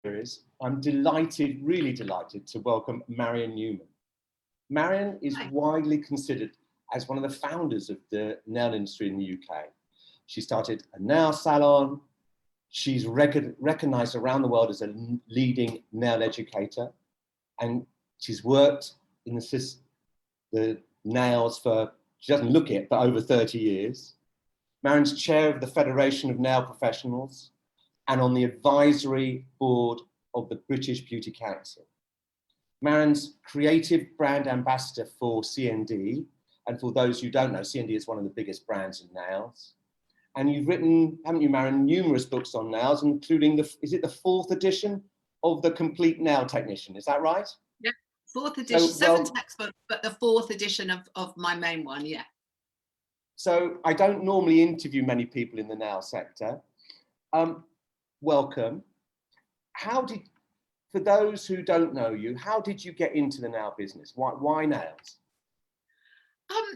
series, I'm delighted, really delighted to welcome Marian Newman. Marian is widely considered as one of the founders of the nail industry in the UK. She started a nail salon. She's recognized around the world as a leading nail educator. And she's worked in the nails for, she doesn't look it, but over 30 years. Marian's chair of the Federation of Nail Professionals and on the advisory board of the British Beauty Council. Marian's creative brand ambassador for CND, and for those who don't know, CND is one of the biggest brands in nails. And you've written, haven't you, Marian, numerous books on nails, including is it the 4th edition of The Complete Nail Technician, is that right? Yeah, 4th edition, so, 7 textbooks, but the 4th edition of my main one, yeah. So I don't normally interview many people in the nail sector. Welcome. For those who don't know you, how did you get into the nail business? Why nails?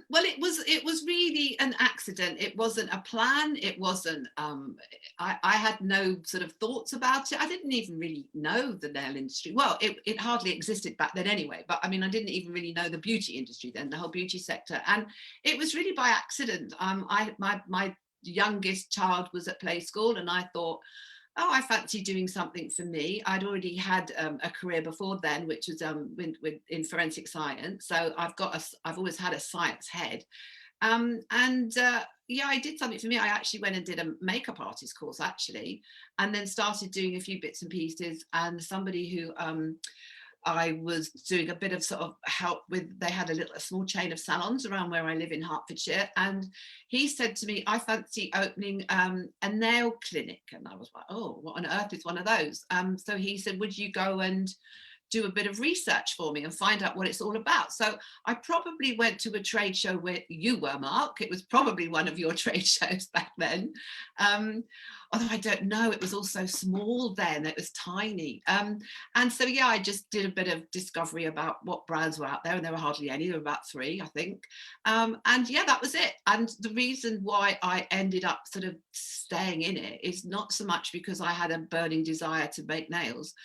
Well, it was really an accident. It wasn't a plan. It wasn't, I had no sort of thoughts about it. I didn't even really know the nail industry. Well, it hardly existed back then anyway, but I mean, I didn't even really know the beauty industry then, the whole beauty sector. And it was really by accident. My youngest child was at play school and I thought, oh, I fancy doing something for me. I'd already had a career before then, which was in forensic science. So I've always had a science head. Yeah, I did something for me. I actually went and did a makeup artist course actually, and then started doing a few bits and pieces. And somebody who I was doing a bit of sort of help with, they had a small chain of salons around where I live in Hertfordshire. And he said to me, I fancy opening a nail clinic. And I was like, oh, what on earth is one of those? So he said, would you go and do a bit of research for me and find out what it's all about? So I probably went to a trade show where you were, Mark. It was probably one of your trade shows back then. Although I don't know, it was all so small then, it was tiny. And so, yeah, I just did a bit of discovery about what brands were out there, and there were hardly any, there were about 3, I think. And yeah, that was it. And the reason why I ended up sort of staying in it is not so much because I had a burning desire to make nails,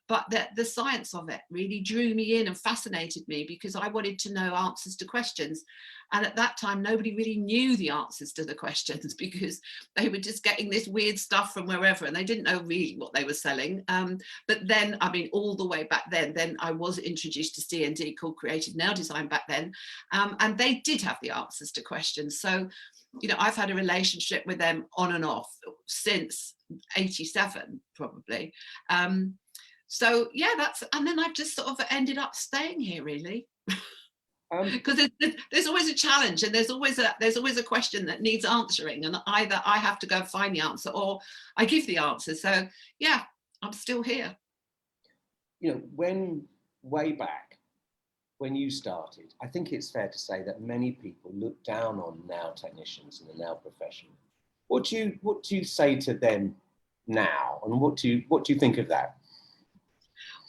but the science of it really drew me in and fascinated me because I wanted to know answers to questions. And at that time, nobody really knew the answers to the questions because they were just getting this weird stuff from wherever and they didn't know really what they were selling. But then, I mean, all the way back then I was introduced to CND, called Creative Nail Design back then. And they did have the answers to questions. So, you know, I've had a relationship with them on and off since 87, probably. So yeah, and then I've just sort of ended up staying here really. Because there's always a challenge and there's always a question that needs answering, and either I have to go find the answer or I give the answer. So yeah, I'm still here. You know, way back when you started, I think it's fair to say that many people look down on nail technicians in the nail profession. What do you say to them now, and what do you think of that?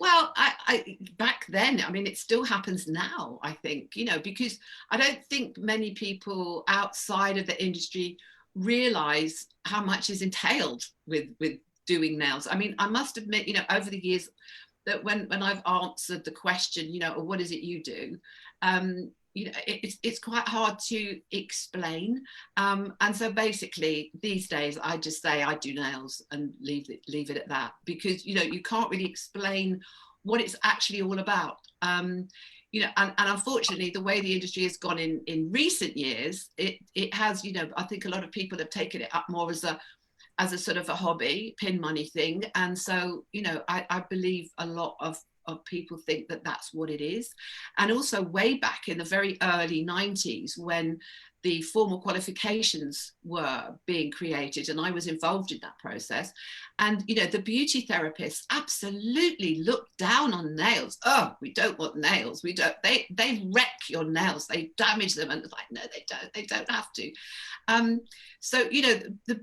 Well, I back then, I mean, it still happens now, I think, you know, because I don't think many people outside of the industry realize how much is entailed with doing nails. I mean, I must admit, you know, over the years that when I've answered the question, you know, what is it you do? You know, it's quite hard to explain. And so basically these days I just say I do nails and leave it at that, because, you know, you can't really explain what it's actually all about. You know, and unfortunately the way the industry has gone in recent years, it has, you know, I think a lot of people have taken it up more as a sort of a hobby, pin money thing. And so, you know, I believe a lot of people think that that's what it is. And also way back in the very early 90s, when the formal qualifications were being created and I was involved in that process, and you know, the beauty therapists absolutely looked down on nails. Oh, we don't want nails, we don't, they wreck your nails, they damage them. And it's like, no, they don't have to. So, you know,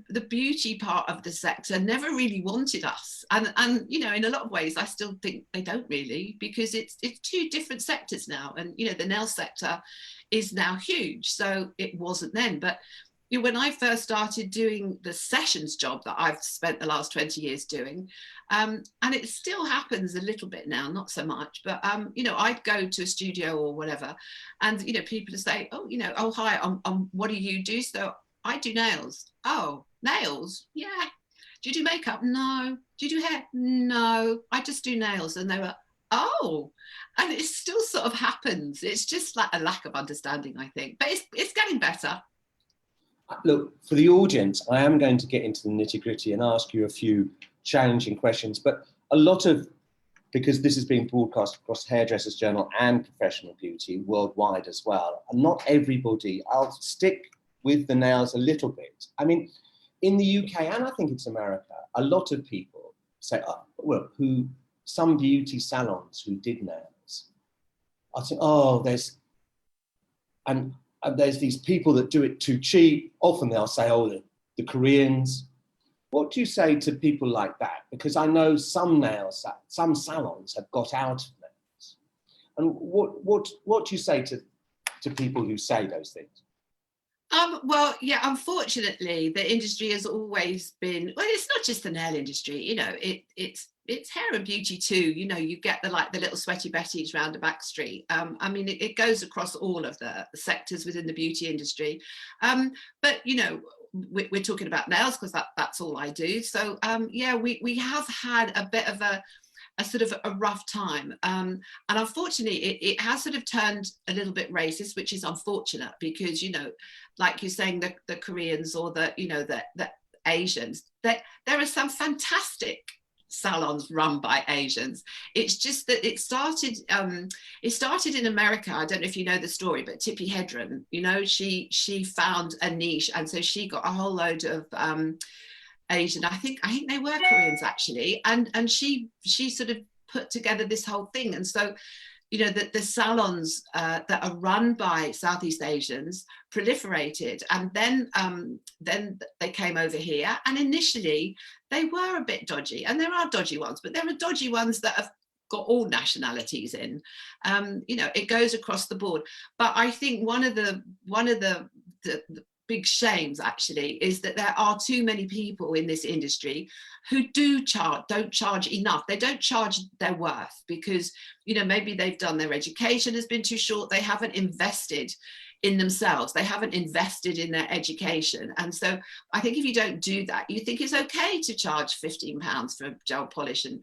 the beauty part of the sector never really wanted us. And, you know, in a lot of ways, I still think they don't really, because it's 2 different sectors now. And, you know, the nail sector is now huge. So it wasn't then. But when I first started doing the sessions job that I've spent the last 20 years doing, and it still happens a little bit now, not so much, but you know, I'd go to a studio or whatever, and you know, people would say, oh, you know, oh hi, what do you do? So I do nails. Oh, nails? Yeah. Do you do makeup? No. Do you do hair? No. I just do nails. And they were, oh, and it still sort of happens. It's just like a lack of understanding, I think, but it's getting better. Look, for the audience, I am going to get into the nitty-gritty and ask you a few challenging questions, but a lot of, because this is being broadcast across Hairdressers Journal and Professional Beauty worldwide as well, and not everybody, I'll stick with the nails a little bit. I mean, in the UK, and I think it's America, a lot of people say, oh, well, some beauty salons who did nails, I think, oh, there's these people that do it too cheap. Often they'll say, oh, the Koreans. What do you say to people like that? Because I know some salons have got out of nails. And what do you say to people who say those things? Well, yeah, unfortunately, the industry has always been, well, it's not just the nail industry, you know, it's hair and beauty too. You know, you get the little sweaty Betties round the back street. I mean, it goes across all of the sectors within the beauty industry. But, you know, we're talking about nails because that's all I do. So, yeah, we have had a bit of a sort of a rough time. And unfortunately, it has sort of turned a little bit racist, which is unfortunate because, you know, like you're saying, the Koreans or the Asians, there are some fantastic salons run by Asians. It's just that it started in America. I don't know if you know the story, but Tippi Hedren, you know, she found a niche, and so she got a whole load of Asian, I think they were Koreans actually, and she sort of put together this whole thing. And so, you know, the salons that are run by Southeast Asians proliferated, and then they came over here, and initially they were a bit dodgy, and there are dodgy ones, but there are dodgy ones that have got all nationalities in. You know, it goes across the board. But I think one of the big shames actually is that there are too many people in this industry who don't charge enough. They don't charge their worth because, you know, maybe they've done, their education has been too short. They haven't invested in themselves. They haven't invested in their education. And so I think if you don't do that, you think it's okay to charge £15 for gel polish and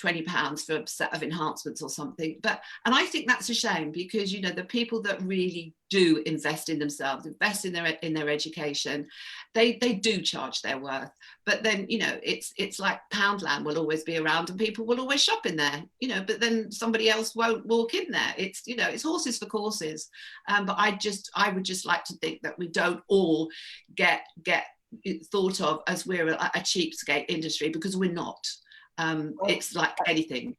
£20 for a set of enhancements or something. And I think that's a shame because, you know, the people that really do invest in themselves, invest in their education, they do charge their worth. But then, you know, it's like Poundland will always be around and people will always shop in there, you know, but then somebody else won't walk in there. It's, you know, it's horses for courses. But I would just like to think that we don't all get thought of as we're a cheapskate industry, because we're not. It's like anything.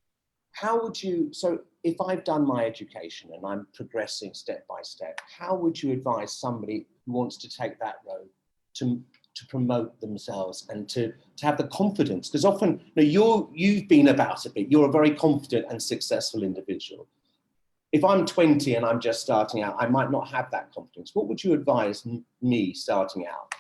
How would you, so if I've done my education and I'm progressing step by step, how would you advise somebody who wants to take that road to promote themselves and to have the confidence? Because often, you know, you've been about a bit, you're a very confident and successful individual. If I'm 20 and I'm just starting out, I might not have that confidence. What would you advise me starting out?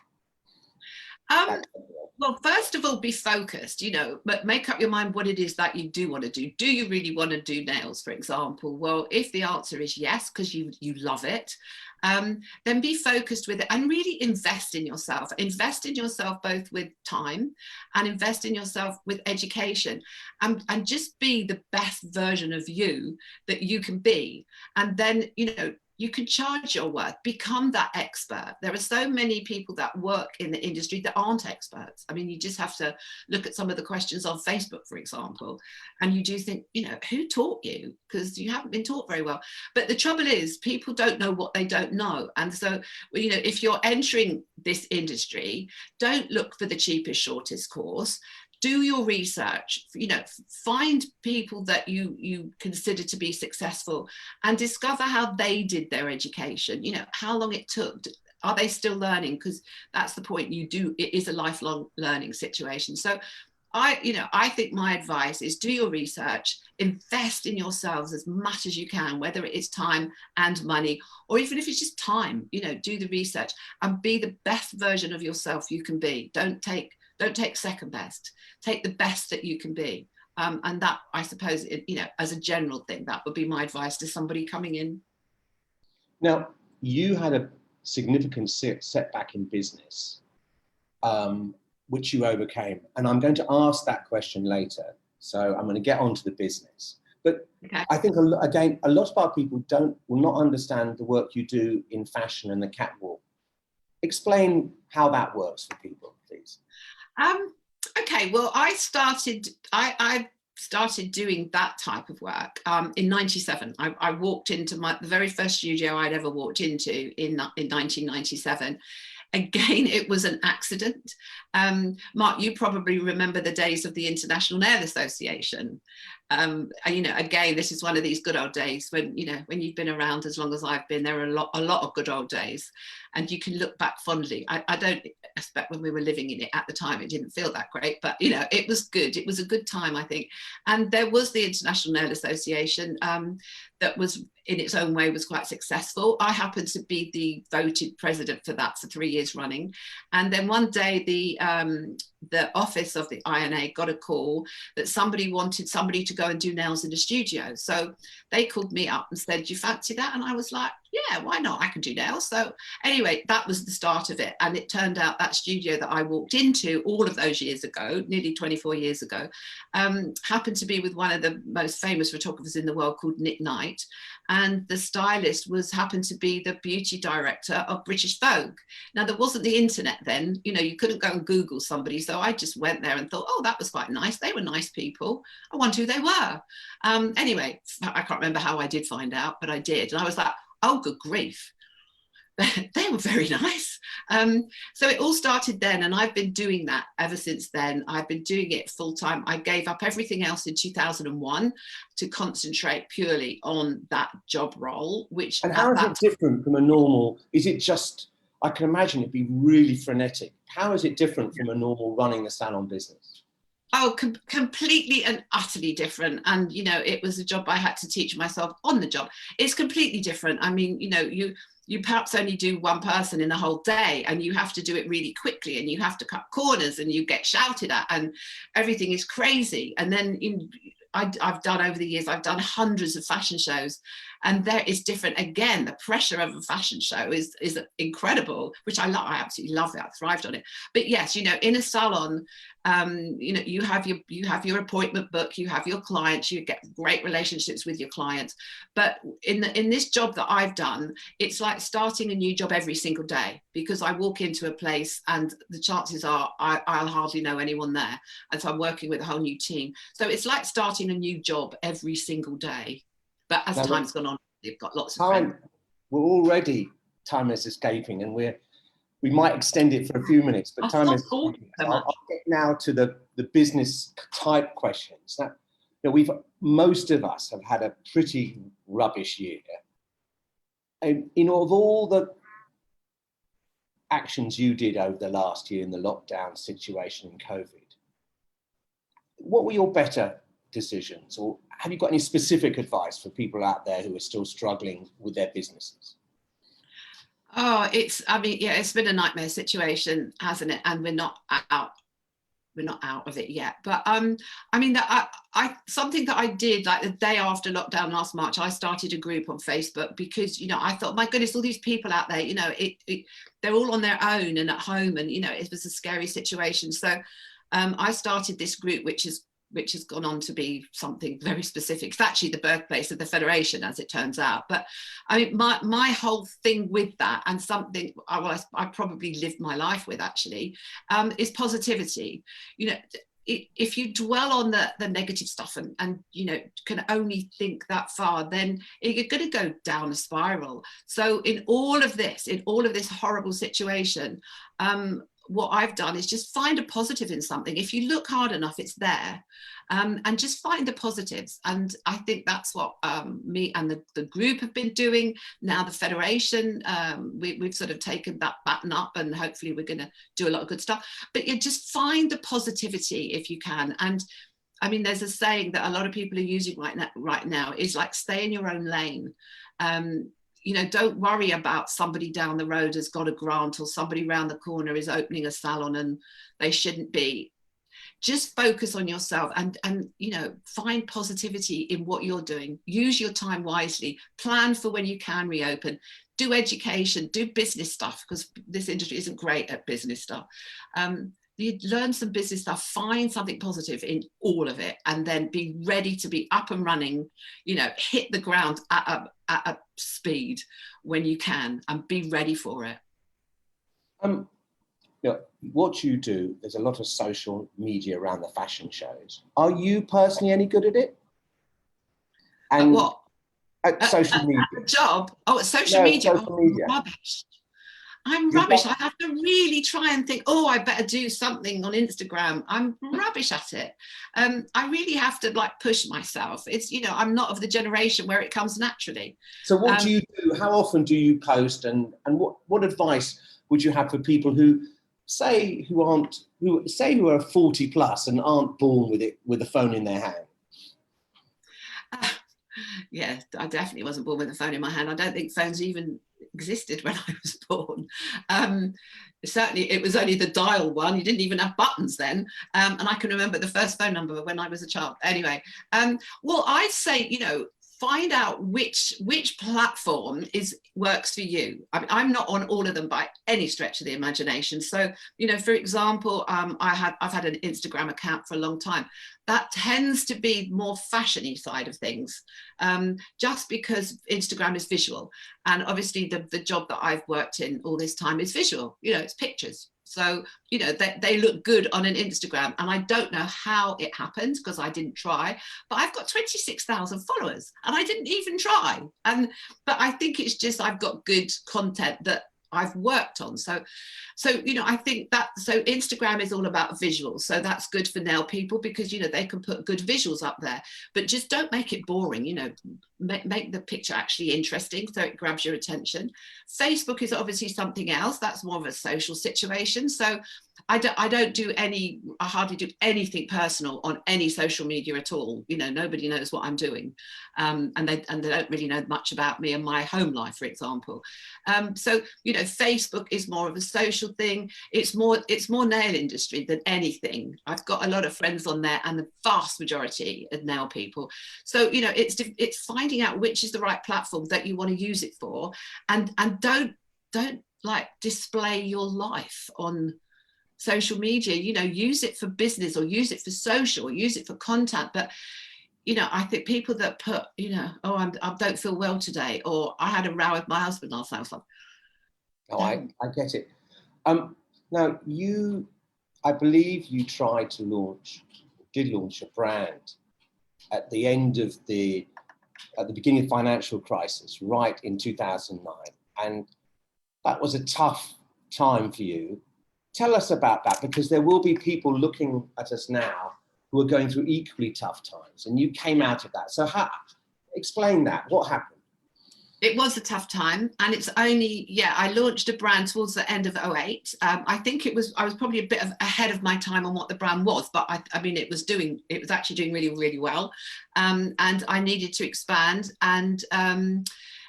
Well, first of all, be focused, you know, but make up your mind what it is that you do want to do. Do you really want to do nails, for example? Well, if the answer is yes, because you love it, then be focused with it and really invest in yourself. Invest in yourself both with time and invest in yourself with education, and just be the best version of you that you can be. And then, you know, you can charge your worth, become that expert. There are so many people that work in the industry that aren't experts. I mean, you just have to look at some of the questions on Facebook, for example, and you do think, you know, who taught you? Because you haven't been taught very well. But the trouble is, people don't know what they don't know. And so, you know, if you're entering this industry, don't look for the cheapest, shortest course. Do your research, you know, find people that you consider to be successful and discover how they did their education, you know, how long it took. Are they still learning? Because that's the point. It is a lifelong learning situation. So I think my advice is do your research, invest in yourselves as much as you can, whether it is time and money, or even if it's just time, do the research and be the best version of yourself you can be. Don't take second best, take the best that you can be. And that, I suppose, as a general thing, that would be my advice to somebody coming in. Now, you had a significant setback in business, which you overcame. And I'm going to ask that question later. So I'm going to get on to the business. But okay. I think, again, a lot of our people will not understand the work you do in fashion and the catwalk. Explain how that works for people, please. Okay, well, I started doing that type of work in '97. I walked into the very first studio I'd ever walked into in 1997. Again, it was an accident. Mark, you probably remember the days of the International Nail Association. Again, this is one of these good old days when you've been around as long as I've been. There are a lot of good old days, and you can look back fondly. I don't expect when we were living in it at the time, it didn't feel that great, but it was good. It was a good time, I think. And there was the International Nail Association that was, in its own way, was quite successful. I happened to be the voted president for that for 3 years running. And then one day the office of the INA got a call that somebody wanted somebody to go and do nails in the studio. So they called me up and said, "Do you fancy that?" And I was like, "Yeah, why not? I can do nails." So anyway, that was the start of it. And it turned out that studio that I walked into all of those years ago, nearly 24 years ago, happened to be with one of the most famous photographers in the world called Nick Knight. And the stylist happened to be the beauty director of British Vogue. Now, there wasn't the internet then, you couldn't go and Google somebody. So I just went there and thought, oh, that was quite nice. They were nice people. I wonder who they were. Anyway, I can't remember how I did find out, but I did. And I was like, oh, good grief. They were very nice. So it all started then, and I've been doing that ever since then. I've been doing it full time. I gave up everything else in 2001 to concentrate purely on that job role. And how is it different from a normal? Is it just? I can imagine it'd be really frenetic. How is it different from a normal running a salon business? Oh, completely and utterly different. And it was a job I had to teach myself on the job. It's completely different. I mean, you perhaps only do one person in a whole day, and you have to do it really quickly, and you have to cut corners, and you get shouted at, and everything is crazy. And then I've done over the years, I've done hundreds of fashion shows, and there is different. Again, the pressure of a fashion show is incredible, which I love. I absolutely love it. I thrived on it. But yes, in a salon, you have your appointment book, you have your clients, you get great relationships with your clients. But in this job that I've done, it's like starting a new job every single day, because I walk into a place and the chances are I'll hardly know anyone there. And so I'm working with a whole new team. So it's like starting a new job every single day. But as time's gone on, they've got lots of friends. We're already, time is escaping, and we might extend it for a few minutes, but time is escaping. So I'll get now to the business type questions. Now, most of us have had a pretty rubbish year. And of all the actions you did over the last year in the lockdown situation in COVID, what were your better decisions, or have you got any specific advice for people out there who are still struggling with their businesses? Oh, it's been a nightmare situation, hasn't it? And we're not out of it yet. But something that I did, like the day after lockdown last March, I started a group on Facebook, because I thought, my goodness, all these people out there, they're all on their own and at home, and it was a scary situation. So I started this group, which has gone on to be something very specific. It's actually the birthplace of the Federation, as it turns out. But I mean, my whole thing with that, and something I probably lived my life with actually, is positivity. If you dwell on the negative stuff and can only think that far, then you're going to go down a spiral. So in all of this horrible situation, what I've done is just find a positive in something. If you look hard enough, it's there. And just find the positives. And I think that's what me and the group have been doing. Now the Federation, we've sort of taken that baton up, and hopefully we're going to do a lot of good stuff. But you just find the positivity if you can. And I mean, there's a saying that a lot of people are using right now is like, stay in your own lane. You know, don't worry about somebody down the road has got a grant, or somebody around the corner is opening a salon and they shouldn't be. Just focus on yourself and you know, find positivity in what you're doing. Use your time wisely. Plan for when you can reopen. Do education, do business stuff, because this industry isn't great at business stuff. You learn some business stuff, find something positive in all of it, and then be ready to be up and running, you know, hit the ground at a speed when you can, and be ready for it. You know, what you do, there's a lot of social media around the fashion shows. Are you personally any good at it? And at what? At social media. At job? Oh, at social media? Social media. Rubbish. I'm rubbish. I have to really try and think, oh, I better do something on Instagram. I'm rubbish at it. I really have to like push myself. It's, you know, I'm not of the generation where it comes naturally. So what do you do? How often do you post, and what advice would you have for people who who are 40 plus and aren't born with a phone in their hand? Yeah, I definitely wasn't born with a phone in my hand. I don't think phones even existed when I was born. Certainly it was only the dial one. You didn't even have buttons then. And I can remember the first phone number when I was a child. Anyway, well, I'd say, you know, find out which platform works for you. I mean, I'm not on all of them by any stretch of the imagination. So, you know, for example, I've had an Instagram account for a long time. That tends to be more fashiony side of things, just because Instagram is visual. And obviously the job that I've worked in all this time is visual, you know, it's pictures. So, you know, they look good on an Instagram, and I don't know how it happened because I didn't try, but I've got 26,000 followers and I didn't even try. But I think it's just, I've got good content that I've worked on. So, you know, I think that, so Instagram is all about visuals. So that's good for nail people because, you know, they can put good visuals up there, but just don't make it boring, you know, make the picture actually interesting so it grabs your attention. Facebook is obviously something else. That's more of a social situation. So I hardly do anything personal on any social media at all. You know, nobody knows what I'm doing. And they don't really know much about me and my home life, for example. So, you know, Facebook is more of a social thing. It's more nail industry than anything. I've got a lot of friends on there, and the vast majority are nail people. So, you know, it's finding out which is the right platform that you want to use it for, and don't like display your life on social media. You know, use it for business, or use it for social, or use it for content. But you know, I think people that put, you know, oh, I don't feel well today, or I had a row with my husband last night. I was like, oh, I get it. Now I believe you did launch a brand at the beginning of the financial crisis, right in 2009, and that was a tough time for you. Tell us about that, because there will be people looking at us now who are going through equally tough times, and you came out of that. So explain that. What happened? It was a tough time, and it's only, I launched a brand towards the end of 2008. I think I was probably a bit ahead of my time on what the brand was, but I mean, it was actually doing really, really well. And I needed to expand, and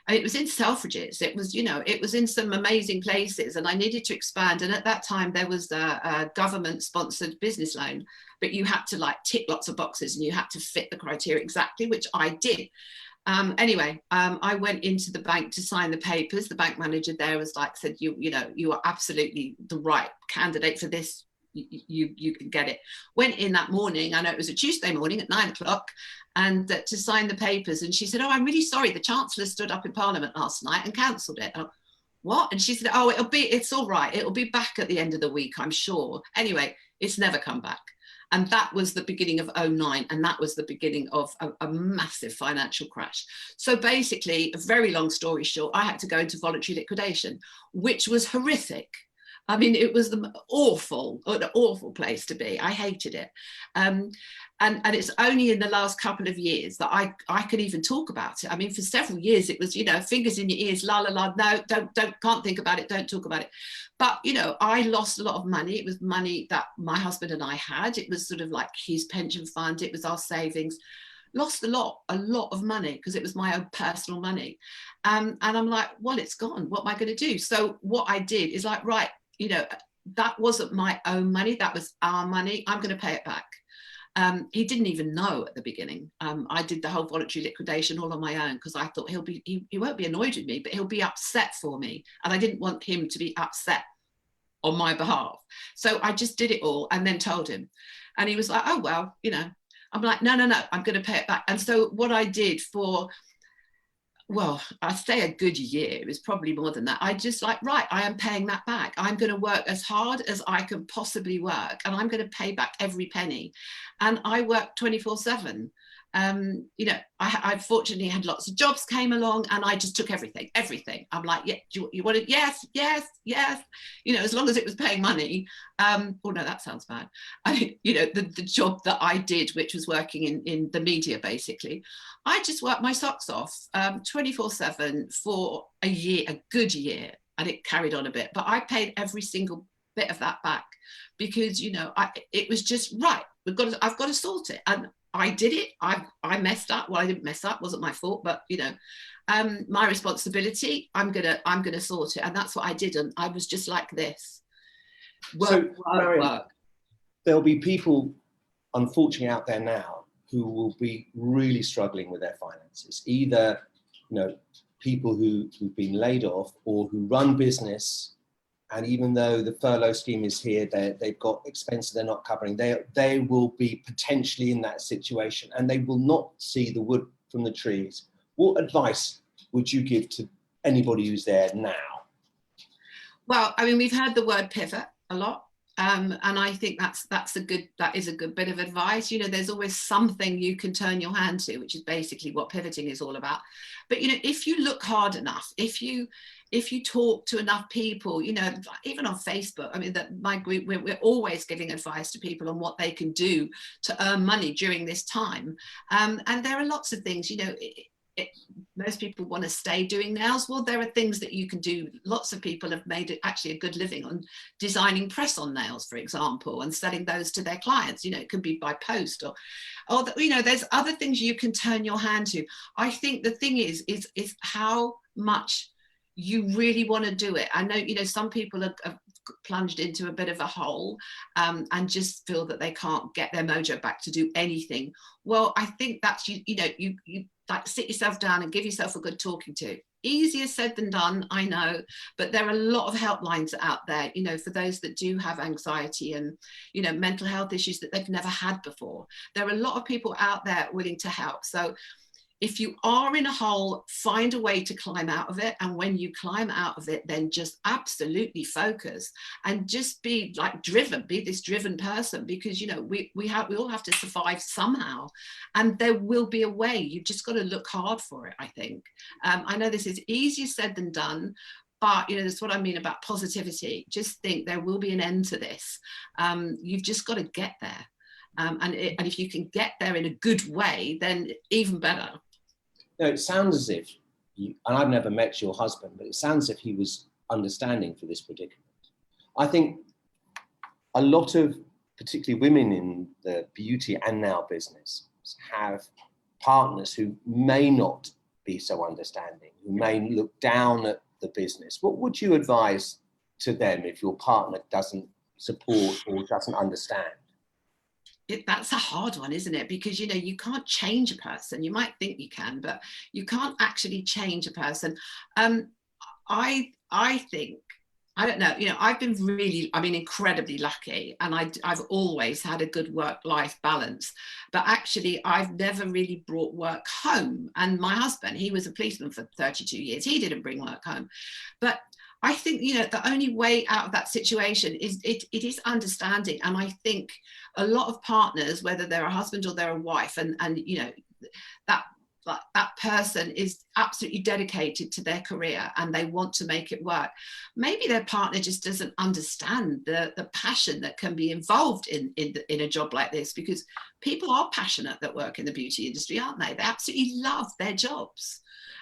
it was in Selfridges. It was, you know, it was in some amazing places, and I needed to expand. And at that time there was a government sponsored business loan, but you had to like tick lots of boxes, and you had to fit the criteria exactly, which I did. Anyway, I went into the bank to sign the papers. The bank manager there said, you know, you are absolutely the right candidate for this. You can get it. Went in that morning. I know it was a Tuesday morning at 9 o'clock, and to sign the papers. And she said, oh, I'm really sorry. The Chancellor stood up in Parliament last night and cancelled it. What? And she said, oh, it's all right. It'll be back at the end of the week, I'm sure. Anyway, it's never come back. And that was the beginning of 2009. And that was the beginning of a massive financial crash. So basically, a very long story short, I had to go into voluntary liquidation, which was horrific. I mean, it was an awful place to be. I hated it. And it's only in the last couple of years that I can even talk about it. I mean, for several years, it was, you know, fingers in your ears, la, la, la, no, can't think about it, don't talk about it. But, you know, I lost a lot of money. It was money that my husband and I had. It was sort of like his pension fund. It was our savings. Lost a lot of money because it was my own personal money. And I'm like, well, it's gone. What am I going to do? So what I did is like, right, you know, that wasn't my own money. That was our money. I'm going to pay it back. He didn't even know at the beginning. I did the whole voluntary liquidation all on my own because I thought he won't be annoyed with me, but he'll be upset for me. And I didn't want him to be upset on my behalf. So I just did it all and then told him. And he was like, oh, well, you know, I'm like, no, I'm going to pay it back. And so what I did for, well, I'd say a good year, it was probably more than that. I just like, right, I am paying that back. I'm going to work as hard as I can possibly work, and I'm going to pay back every penny. And I work 24/7. You know, I fortunately had lots of jobs came along, and I just took everything. I'm like, yeah, you want it? Yes. You know, as long as it was paying money. Oh no, that sounds bad. You know, the job that I did, which was working in the media, basically, I just worked my socks off 24/7 for a year, a good year, and it carried on a bit. But I paid every single bit of that back because, you know, it was just right. I've got to sort it. And I did it. I messed up. Well, I didn't mess up. It wasn't my fault, but you know, my responsibility. I'm gonna sort it, and that's what I did. And I was just like this. Marian, there'll be people, unfortunately, out there now who will be really struggling with their finances. Either, you know, people who've been laid off or who run business. And even though the furlough scheme is here, they've got expenses they're not covering. They will be potentially in that situation, and they will not see the wood from the trees. What advice would you give to anybody who's there now? Well, I mean, we've heard the word pivot a lot. And I think that is a good bit of advice. You know, there's always something you can turn your hand to, which is basically what pivoting is all about. But, you know, if you look hard enough, if you talk to enough people, you know, even on Facebook, I mean, that my group, we're always giving advice to people on what they can do to earn money during this time. And there are lots of things, you know, most people want to stay doing nails. Well, there are things that you can do. Lots of people have made it actually a good living on designing press-on nails, for example, and selling those to their clients. You know, it can be by post or you know, there's other things you can turn your hand to. I think the thing is how much you really want to do it. I know, you know, some people are plunged into a bit of a hole and just feel that they can't get their mojo back to do anything. Well, I think that's, you know, you like sit yourself down and give yourself a good talking to. Easier said than done, I know, but there are a lot of helplines out there, you know, for those that do have anxiety and, you know, mental health issues that they've never had before. There are a lot of people out there willing to help. So if you are in a hole, find a way to climb out of it. And when you climb out of it, then just absolutely focus and just be like driven, be this driven person, because, you know, we all have to survive somehow, and there will be a way. You've just got to look hard for it, I think. I know this is easier said than done, but, you know, that's what I mean about positivity. Just think there will be an end to this. You've just got to get there. And if you can get there in a good way, then even better. No, it sounds as if, and I've never met your husband, but it sounds as if he was understanding for this predicament. I think a lot of, particularly women in the beauty and nail business, have partners who may not be so understanding, who may look down at the business. What would you advise to them if your partner doesn't support or doesn't understand? That's a hard one, isn't it? Because, you know, you can't change a person. You might think you can, but you can't actually change a person. I think, I don't know, you know, I've been incredibly lucky, and I've always had a good work-life balance, but actually I've never really brought work home. And my husband, he was a policeman for 32 years. He didn't bring work home. But I think, you know, the only way out of that situation is it is understanding. And I think a lot of partners, whether they're a husband or they're a wife, and you know, that like that person is absolutely dedicated to their career and they want to make it work. Maybe their partner just doesn't understand the passion that can be involved in a job like this, because people are passionate that work in the beauty industry, aren't they? They absolutely love their jobs.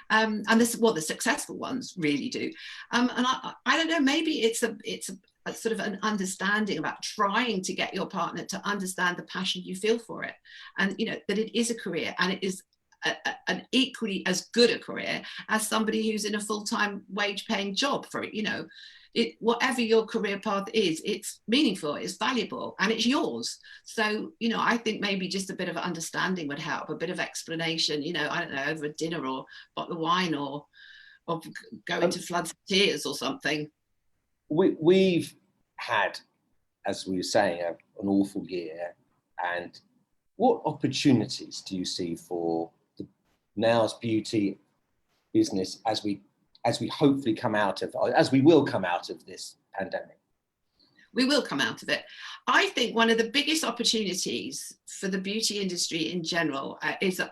And this, well, the successful ones really do. And I don't know, maybe it's a sort of an understanding about trying to get your partner to understand the passion you feel for it, and that it is a career, and it is an equally as good a career as somebody who's in a full-time wage paying job for it. Whatever your career path is, it's meaningful, it's valuable, and it's yours. So I think maybe just a bit of understanding would help, a bit of explanation, I don't know, over a dinner or a bottle of wine, or going to floods of tears or something. We've had, as we were saying, an awful year. And what opportunities do you see for the nails beauty business as we hopefully come out of, as we will come out of this pandemic? We will come out of it. I think one of the biggest opportunities for the beauty industry in general is a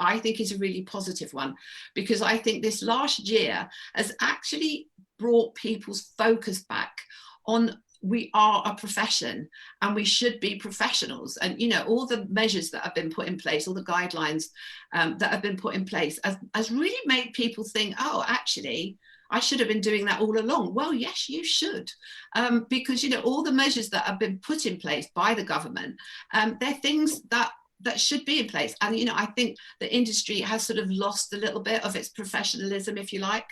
really positive one, because I think this last year has actually brought people's focus back on, we are a profession and we should be professionals. And all the measures that have been put in place, all the guidelines that have been put in place has really made people think, oh, actually, I should have been doing that all along. Well, yes, you should, because all the measures that have been put in place by the government, they're things that should be in place. And I think the industry has sort of lost a little bit of its professionalism, if you like.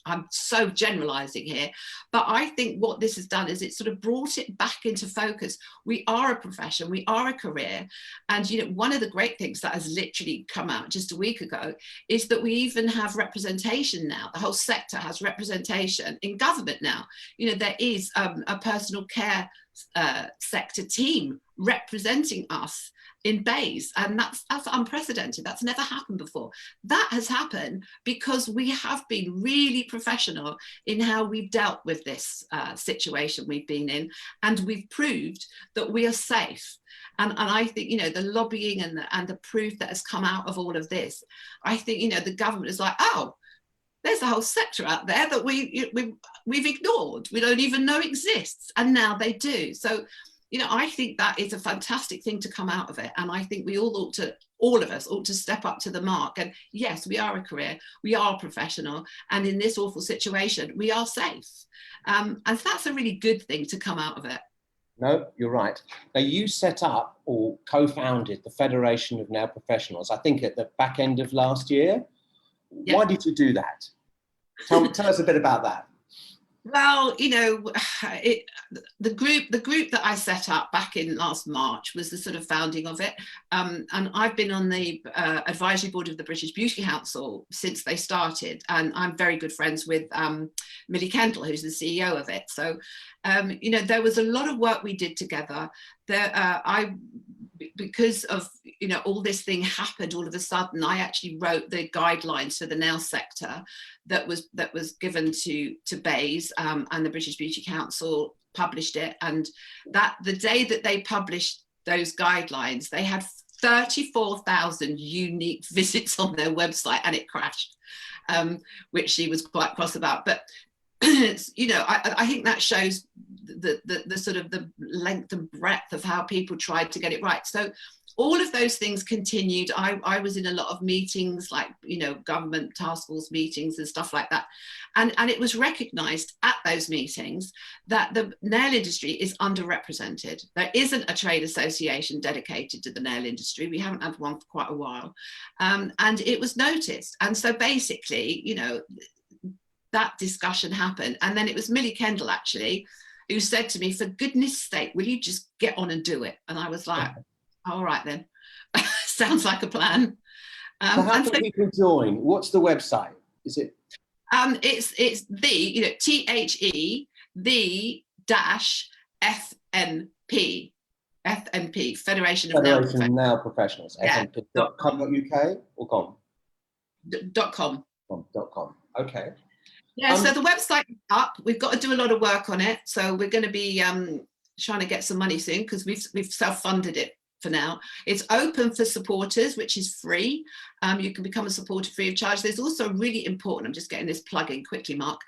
I'm so generalizing here, but I think what this has done is it sort of brought it back into focus. We are a profession, we are a career. And one of the great things that has literally come out just a week ago is that we even have representation now. The whole sector has representation in government now. There is a personal care sector team representing us in Bays, and that's unprecedented. That's never happened before. That has happened because we have been really professional in how we've dealt with this situation we've been in, and we've proved that we are safe. And I think the lobbying and the proof that has come out of all of this, I think the government is like, oh, there's a whole sector out there that we've ignored, we don't even know exists, and now they do. So I think that is a fantastic thing to come out of it. And I think we all of us ought to step up to the mark. And yes, we are a career, we are professional. And in this awful situation, we are safe. And that's a really good thing to come out of it. No, you're right. Now, you set up or co-founded the Federation of Nail Professionals, I think at the back end of last year. Yep. Why did you do that? Tell us a bit about that. Well, the group that I set up back in last March was the sort of founding of it. And I've been on the advisory board of the British Beauty Council since they started. And I'm very good friends with Millie Kendall, who's the CEO of it. So, there was a lot of work we did together. Because of all this thing happened all of a sudden, I actually wrote the guidelines for the nail sector that was given to Bays, and the British Beauty Council published it. And that the day that they published those guidelines, they had 34,000 unique visits on their website, and it crashed, which she was quite cross about. But I think that shows the sort of the length and breadth of how people tried to get it right. So all of those things continued. I was in a lot of meetings, like government task force meetings and stuff like that, and it was recognized at those meetings that the nail industry is underrepresented. There isn't a trade association dedicated to the nail industry. We haven't had one for quite a while, and it was noticed. And so basically that discussion happened. And then it was Millie Kendall actually who said to me, for goodness sake, will you just get on and do it? And I was like, all right then. Sounds like a plan. So how can people join? What's the website? Is it? It's the FNP, Federation of Nail Professionals. Yeah. FNP.com.uk or com? .com. .com. Okay. Yeah, so the website is up. We've got to do a lot of work on it. So we're going to be trying to get some money soon, because we've self-funded it for now. It's open for supporters, which is free. You can become a supporter free of charge. There's also really important, I'm just getting this plug in quickly, Mark.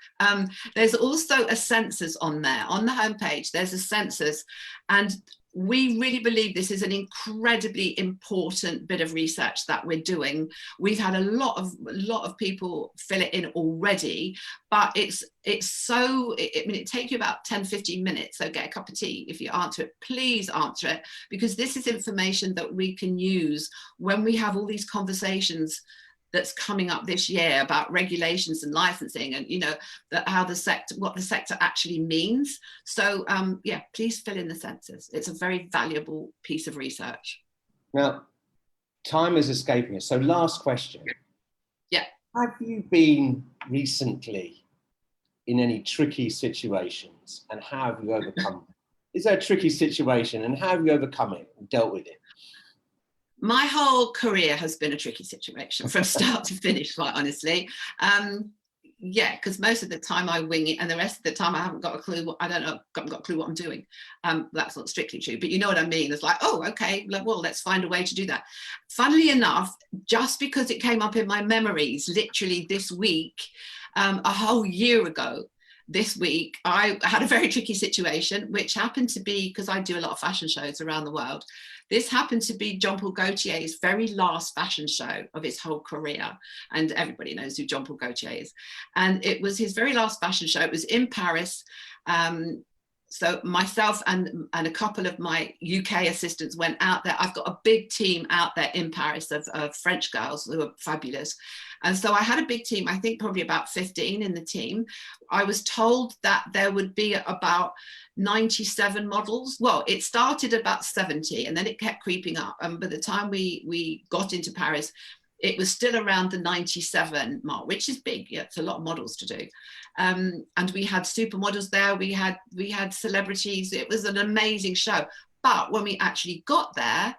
There's also a census on there. On the homepage, there's a census, and we really believe this is an incredibly important bit of research that we're doing. We've had a lot of people fill it in already, but I mean, it takes you about 10-15 minutes, so get a cup of tea. If you answer it, please answer it, because this is information that we can use when we have all these conversations that's coming up this year about regulations and licensing, and how what the sector actually means. So yeah, please fill in the census. It's a very valuable piece of research. Now, time is escaping us. So last question. Yeah. Have you been recently in any tricky situations, and how have you overcome them? Is there a tricky situation, and how have you overcome it and dealt with it? My whole career has been a tricky situation from start to finish, quite honestly. Yeah, because most of the time I wing it, and the rest of the time I haven't got a clue. Haven't got a clue what I'm doing. That's not strictly true, but you know what I mean. It's like, oh, okay, well, let's find a way to do that. Funnily enough, just because it came up in my memories, literally this week, a whole year ago, this week, I had a very tricky situation, which happened to be, because I do a lot of fashion shows around the world, this happened to be Jean-Paul Gaultier's very last fashion show of his whole career. And everybody knows who Jean-Paul Gaultier is. And it was his very last fashion show. It was in Paris. So myself and a couple of my UK assistants went out there. I've got a big team out there in Paris of French girls who are fabulous. And so I had a big team, I think probably about 15 in the team. I was told that there would be about 97 models. Well, it started about 70 and then it kept creeping up. And by the time we got into Paris, it was still around the 97 mark, which is big. Yeah, it's a lot of models to do. And we had supermodels there. We had celebrities. It was an amazing show. But when we actually got there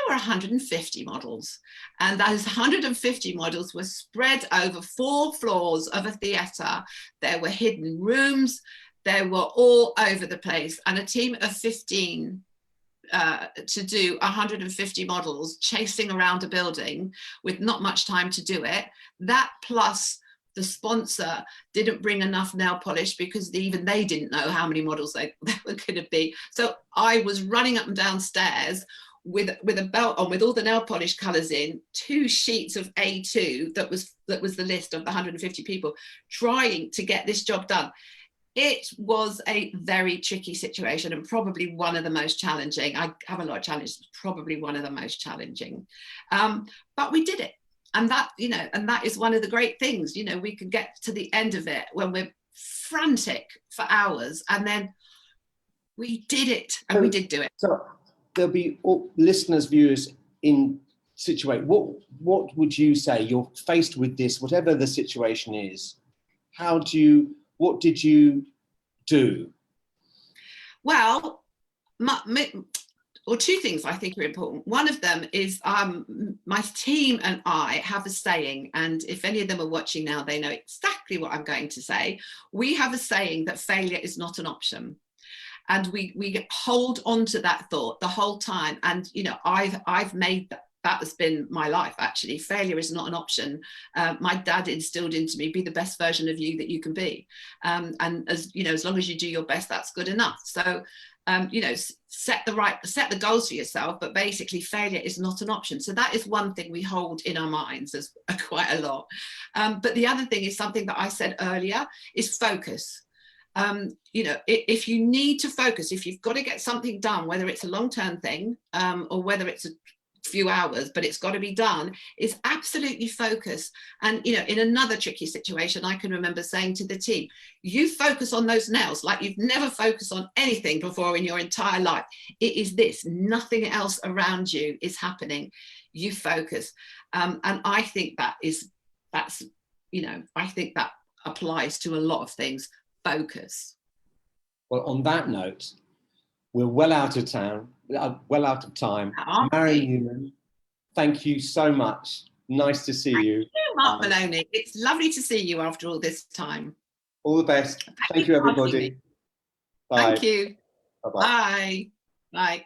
were 150 models. And those 150 models were spread over 4 floors of a theatre. There were hidden rooms. They were all over the place. And a team of 15 to do 150 models chasing around a building with not much time to do it. That plus the sponsor didn't bring enough nail polish because even they didn't know how many models they were going to be. So I was running up and down stairs with a belt on, with all the nail polish colours in, 2 sheets of A2 that was the list of the 150 people, trying to get this job done. It was a very tricky situation and probably one of the most challenging. I have a lot of challenges, probably one of the most challenging. But we did it. And that, and that is one of the great things, we can get to the end of it when we're frantic for hours, and then we did it, and we did do it. So there'll be listeners, viewers in situation. What would you say? You're faced with this, whatever the situation is. What did you do? Well, 2 things I think are important. One of them is my team and I have a saying, and if any of them are watching now, they know exactly what I'm going to say. We have a saying that failure is not an option. And we hold on to that thought the whole time. And, I've made that has been my life, actually. Failure is not an option. My dad instilled into me, be the best version of you that you can be. And as long as you do your best, that's good enough. So, set the goals for yourself, but basically failure is not an option. So that is one thing we hold in our minds as quite a lot. But the other thing is something that I said earlier, is focus. If you need to focus, if you've got to get something done, whether it's a long-term thing or whether it's a few hours, but it's got to be done, is absolutely focus. And in another tricky situation, I can remember saying to the team, you focus on those nails like you've never focused on anything before in your entire life. It is this, nothing else around you is happening. You focus. And I think I think that applies to a lot of things. Focus. Well, on that note, we're well out of time. Marian Newman, thank you so much. Nice to see you. Thank you, Mark Moloney. It's lovely to see you after all this time. All the best. Thank you, everybody. Bye. Thank you. Bye-bye. Bye. Bye.